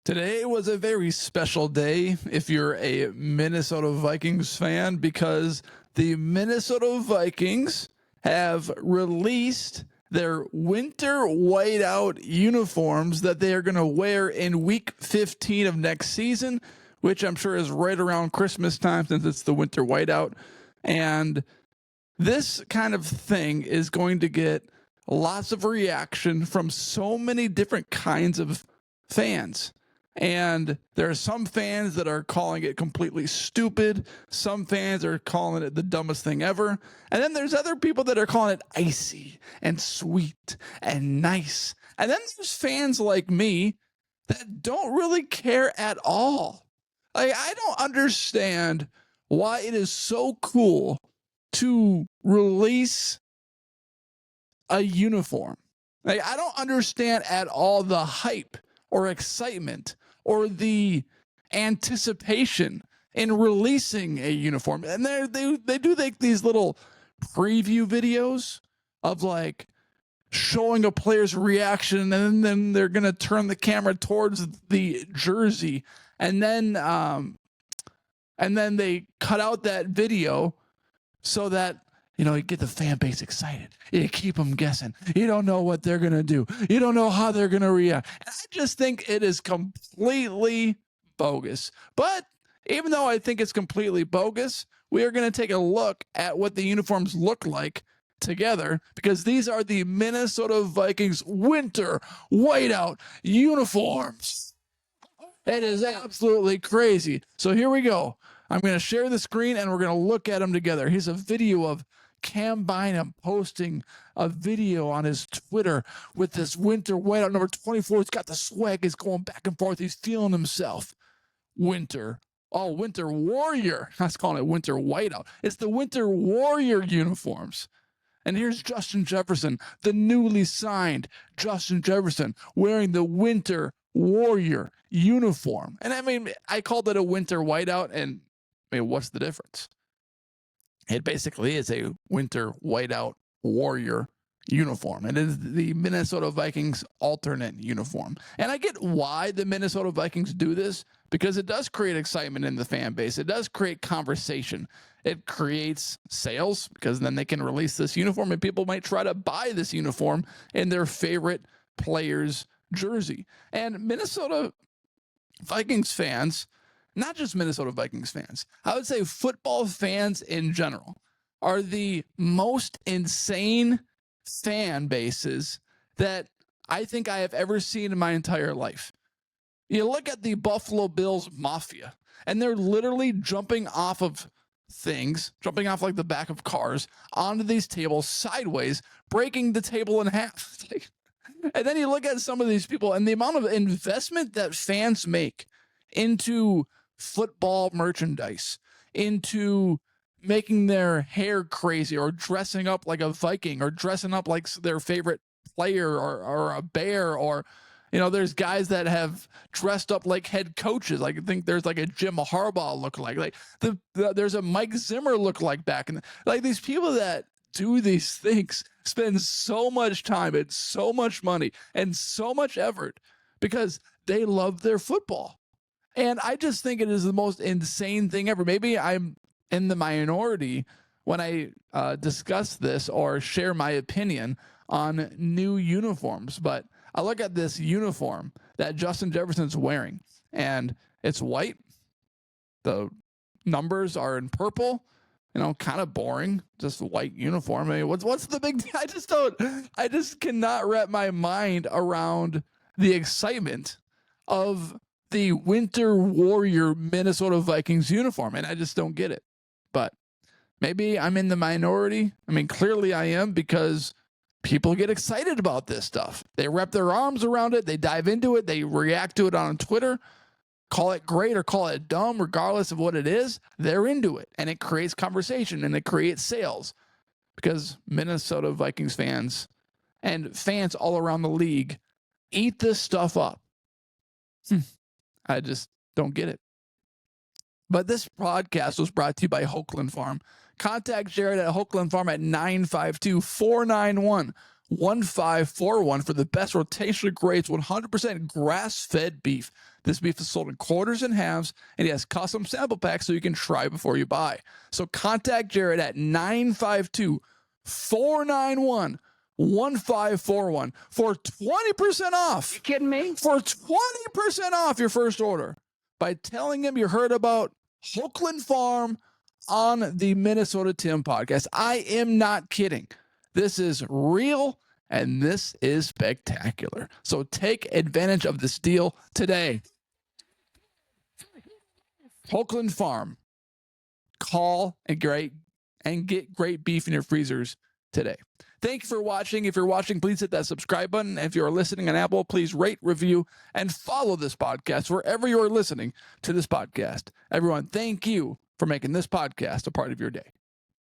Today was a very special day if you're a Minnesota Vikings fan because the Minnesota Vikings have released their winter whiteout uniforms that they are going to wear in week 15 of next season, which I'm sure is right around Christmas time since it's the winter whiteout. And this kind of thing is going to get lots of reaction from so many different kinds of fans. And there are some fans that are calling it completely stupid. Some fans are calling it the dumbest thing ever. And then there's other people that are calling it icy and sweet and nice. And then there's fans like me that don't really care at all. Like, I don't understand why it is so cool to release a uniform. Like, I don't understand at all the hype or excitement or the anticipation in releasing a uniform. And they do like these little preview videos of like showing a player's reaction, and then they're going to turn the camera towards the jersey, and then they cut out that video so that you get the fan base excited. You keep them guessing. You don't know what they're going to do. You don't know how they're going to react. And I just think it is completely bogus. But even though I think it's completely bogus, we are going to take a look at what the uniforms look like together, because these are the Minnesota Vikings winter whiteout uniforms. It is absolutely crazy. So here we go. I'm going to share the screen and we're going to look at them together. Here's a video of Cam Bynum posting a video on his Twitter with this winter whiteout number 24. He's got the swag. He's going back and forth. He's feeling himself. Winter Warrior. I was calling it winter whiteout. It's the winter Warrior uniforms. And here's Justin Jefferson, the newly signed Justin Jefferson, wearing the winter Warrior uniform. And I mean, I called it a winter whiteout, and I mean, what's the difference? It basically is a winter whiteout Warrior uniform. It is the Minnesota Vikings alternate uniform. And I get why the Minnesota Vikings do this, because it does create excitement in the fan base. It does create conversation. It creates sales, because then they can release this uniform and people might try to buy this uniform in their favorite player's jersey. And Minnesota Vikings fans, not just Minnesota Vikings fans, I would say football fans in general, are the most insane fan bases that I think I have ever seen in my entire life. You look at the Buffalo Bills Mafia, and they're literally jumping off of things, jumping off like the back of cars onto these tables sideways, breaking the table in half. And then you look at some of these people and the amount of investment that fans make into football merchandise, into making their hair crazy or dressing up like a Viking or dressing up like their favorite player or a bear, or there's guys that have dressed up like head coaches. Like, I think there's like a Jim Harbaugh lookalike. There's a Mike Zimmer lookalike back in like these people that do these things spend so much time and so much money and so much effort because they love their football. And I just think it is the most insane thing ever. Maybe I'm in the minority when I discuss this or share my opinion on new uniforms, but I look at this uniform that Justin Jefferson's wearing, and it's white. The numbers are in purple. Kind of boring, just a white uniform. I mean, what's the big deal? I just cannot wrap my mind around the excitement of the winter Warrior Minnesota Vikings uniform, and I just don't get it. But maybe I'm in the minority. I mean, clearly I am, because people get excited about this stuff. They wrap their arms around it. They dive into it. They react to it on Twitter. Call it great or call it dumb, regardless of what it is, they're into it. And it creates conversation and it creates sales, because Minnesota Vikings fans and fans all around the league eat this stuff up. I just don't get it. But this podcast was brought to you by Hokeland Farm. Contact Jared at Hokeland Farm at 952-491 1541 for the best rotational grades, 100% grass-fed beef. This beef is sold in quarters and halves, and he has custom sample packs so you can try before you buy. So contact Jared at 952-491-1541 for 20% off. You kidding me? For 20% off your first order by telling him you heard about Hokeland Farm on the Minnesota Tim podcast. I am not kidding. This is real, and this is spectacular. So take advantage of this deal today. Hokeland Farm. Call and get great beef in your freezers today. Thank you for watching. If you're watching, please hit that subscribe button. If you're listening on Apple, please rate, review, and follow this podcast wherever you're listening to this podcast. Everyone, thank you for making this podcast a part of your day.